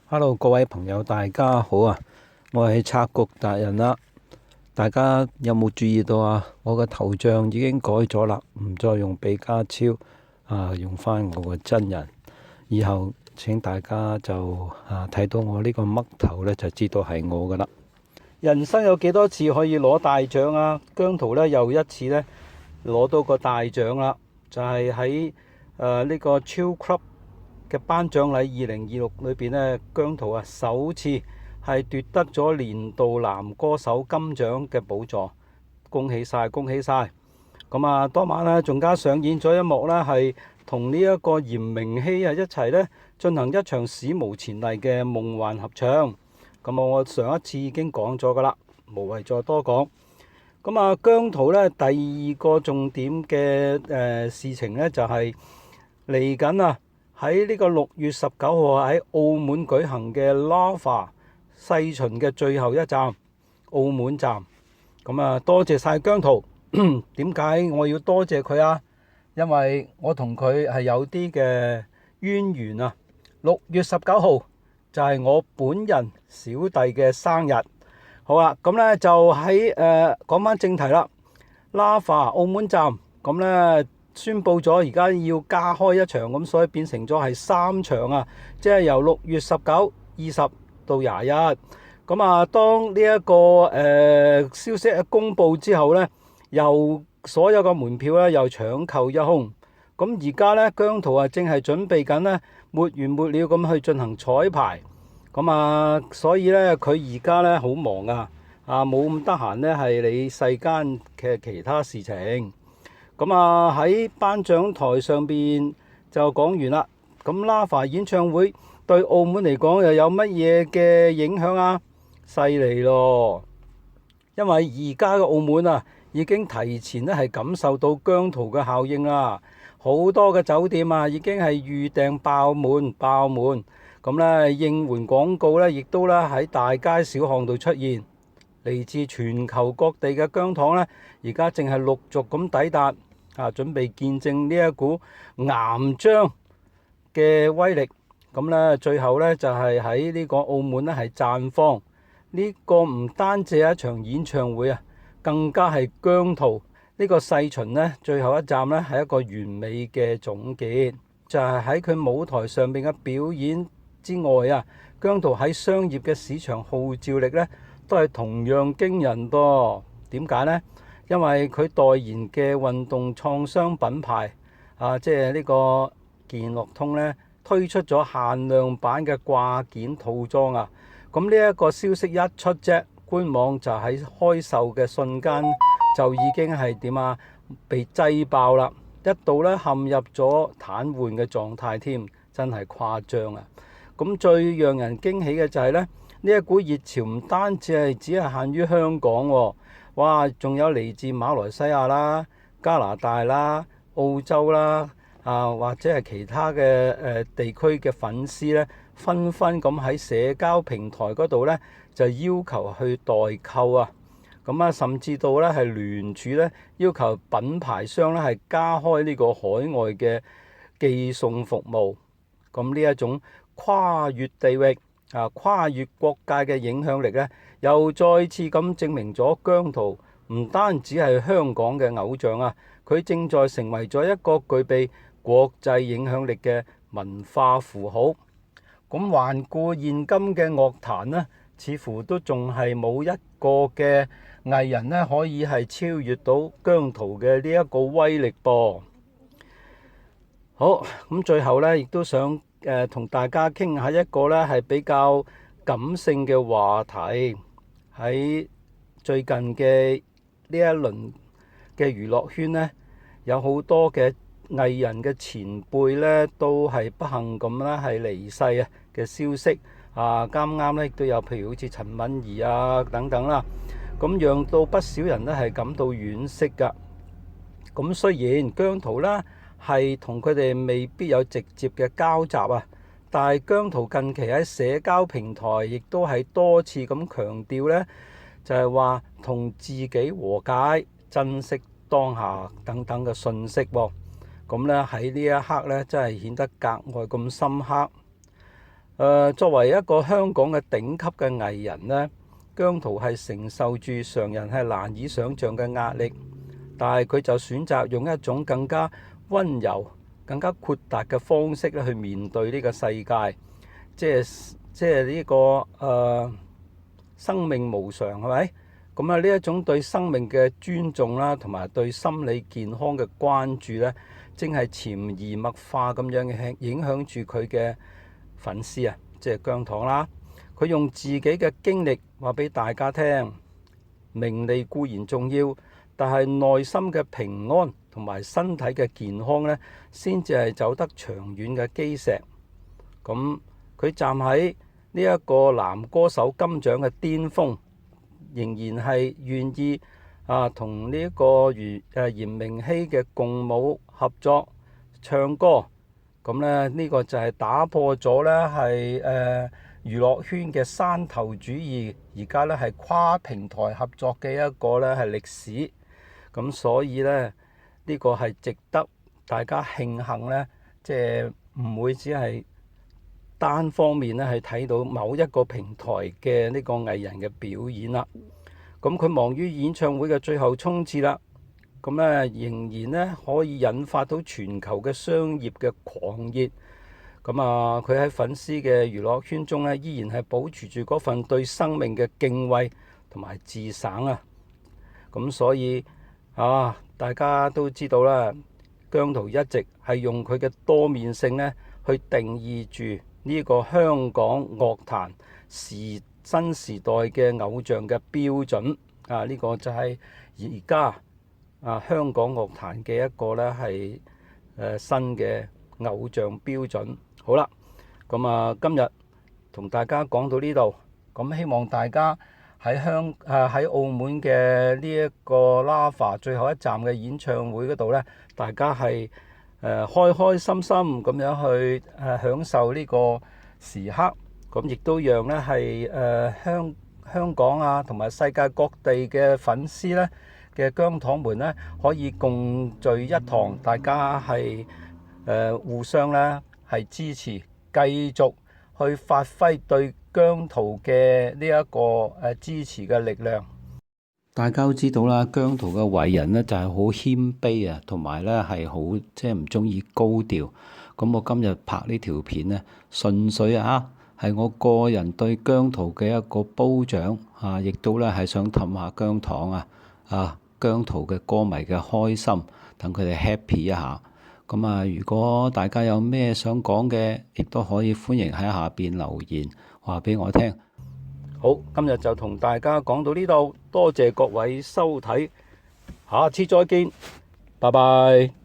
Hello，各位朋友，大家好啊！我係拆局達人啦。大家有冇注意到啊？我個頭像已經改咗啦，唔再用比卡超用翻我個真人。以後請大家就睇到我呢個嘜頭呢，就知道係我噶啦。人生有幾多次可以攞大獎啊？姜濤呢又一次呢攞到個大獎啦，就係喺呢個超 club嘅頒獎禮2026裏邊咧，姜濤首次係奪得咗年度男歌手金獎嘅寶座，恭喜晒，恭喜晒！咁當晚咧仲加上演咗一幕咧，係同呢一個嚴明熙一齊咧進行一場史無前例嘅夢幻合唱。咁我上一次已經講咗噶啦，無謂再多講。姜濤咧第二個重點嘅事情咧就係嚟緊喺呢個6月19號喺澳門舉行嘅 Lava 世巡嘅最後一站澳門站。多謝晒姜濤。點解我要多謝佢啊？因為我同佢係有啲嘅淵源啊。6月19號就係我本人小弟嘅生日。好啦，咁咧就喺講翻正題啦。Lava 澳門站咁咧宣布咗而家要加開一場，咁所以變成咗係3場啊，即係由6月19、20到21。當呢一個消息一公佈之後咧，又所有嘅門票咧又搶購一空。咁而家咧姜濤正係準備緊咧沒完沒了咁去進行彩排。所以咧佢而家咧好忙冇咁得閒咧係理世間嘅其他事情。喺頒獎台上邊就講完啦。咁 Lava 演唱會對澳門嚟講又有乜嘢嘅影響啊？犀利咯！因為而家嘅澳門已經提前咧係感受到姜濤嘅效應啦。好多嘅酒店已經係預訂爆滿。咁咧應援廣告咧亦都咧喺大街小巷度出現。嚟自全球各地嘅姜糖咧，而家正係陸續咁抵達準備見證呢一股岩漿嘅威力。咁咧最後咧就係喺呢個澳門咧係綻放。呢個唔單止係一場演唱會更加係姜濤呢個世巡咧最後一站咧係一個完美嘅總結。就係喺佢舞台上邊嘅表演之外姜濤喺商業嘅市場號召力咧都係同樣驚人多。點解呢？因為佢代言嘅運動創傷品牌即係呢個健樂通咧推出咗限量版嘅掛件套裝咁呢一個消息一出啫，官網就喺開售嘅瞬間就已經係被擠爆啦，一度咧陷入咗癱瘓嘅狀態添，真係誇張咁最讓人驚喜嘅就係咧，呢一股熱潮唔單止只係限於香港哇，仲有嚟自馬來西亞啦、加拿大啦、澳洲啦或者係其他嘅地區嘅粉絲咧，紛紛咁喺社交平台嗰度咧就要求去代購甚至到咧係聯署咧要求品牌商咧係加開呢個海外嘅寄送服務。咁呢一種跨越地域跨越國界嘅影響力咧，又再次咁證明咗姜濤唔單止係香港嘅偶像佢正在成為咗一個具備國際影響力嘅文化符號。咁環顧現今嘅樂壇呢，似乎都仲係冇一個嘅藝人呢可以係超越到姜濤嘅呢一個威力噃。好，咁最後呢，亦都想同大家傾下一個呢係比較感性嘅話題。喺最近嘅呢一輪嘅娛樂圈呢，有好多嘅藝人嘅前輩咧都係不幸咁啦，係離世嘅消息啱啱咧亦都有，譬如好似陳敏兒等等啦，咁讓到不少人咧係感到惋惜噶。咁雖然姜濤啦係同佢哋未必有直接嘅交集但係姜濤近期喺社交平台亦都係多次咁強調咧，就係話同自己和解、珍惜當下等等嘅信息喎。咁咧喺呢一刻咧，真係顯得格外咁深刻。作為一個香港嘅頂級嘅藝人呢，姜濤係承受住常人係難以想像嘅壓力，但係佢就選擇用一種更加溫柔、更加豁達嘅方式咧去面對呢個世界，即係呢個生命無常係咪？咁啊呢一種對生命嘅尊重啦，同埋對心理健康嘅關注咧，正係潛移默化咁樣影響住佢嘅粉絲啊，即係姜糖啦。佢用自己嘅經歷話俾大家聽，名利固然重要，但係內心嘅平安同埋身體嘅健康咧，先至係走得長遠嘅基石。咁佢站喺呢一個男歌手金獎嘅巔峰，仍然係願意同呢一個嚴明熙嘅共舞合作唱歌。咁咧呢個就係打破咗咧係娛樂圈嘅山頭主義，而家咧係跨平台合作嘅一個咧係歷史。咁所以咧呢個係值得大家慶幸咧，即係唔會只係單方面咧係睇到某一個平台嘅呢個藝人嘅表演啦。咁佢忙於演唱會嘅最後衝刺啦，咁咧仍然咧可以引發到全球嘅商業嘅狂熱。咁佢喺粉絲嘅娛樂圈中咧，依然係保持住嗰份對生命嘅敬畏同埋自省啊。咁所以大家都知道啦，姜濤一直係用佢嘅多面性咧去定義住呢個香港樂壇新時代嘅偶像嘅標準啊。呢個就係而家香港樂壇嘅一個咧係新嘅偶像標準。好啦，咁今日同大家講到呢度，咁希望大家喺澳門嘅呢一個 Lava 最後一站嘅演唱會嗰度咧，大家係開開心心咁樣去享受呢個時刻，咁亦都讓咧係香港同埋世界各地嘅粉絲咧嘅姜糖們咧可以共聚一堂，大家係互相咧係支持，繼續去發揮對姜濤嘅呢一個支持嘅力量。大家都知道啦，姜濤嘅為人咧就係好謙卑啊，同埋咧係好即係唔中意高調。咁我今日拍呢條片咧，純粹係我個人對姜濤嘅一個褒獎亦都咧係想氹下姜糖姜濤嘅歌迷嘅開心，等佢哋 happy 一下。咁如果大家有咩想講嘅，亦都可以歡迎喺下邊留言話俾我聽。好，今日就同大家講到呢度，多謝各位收睇，下次再見，拜拜。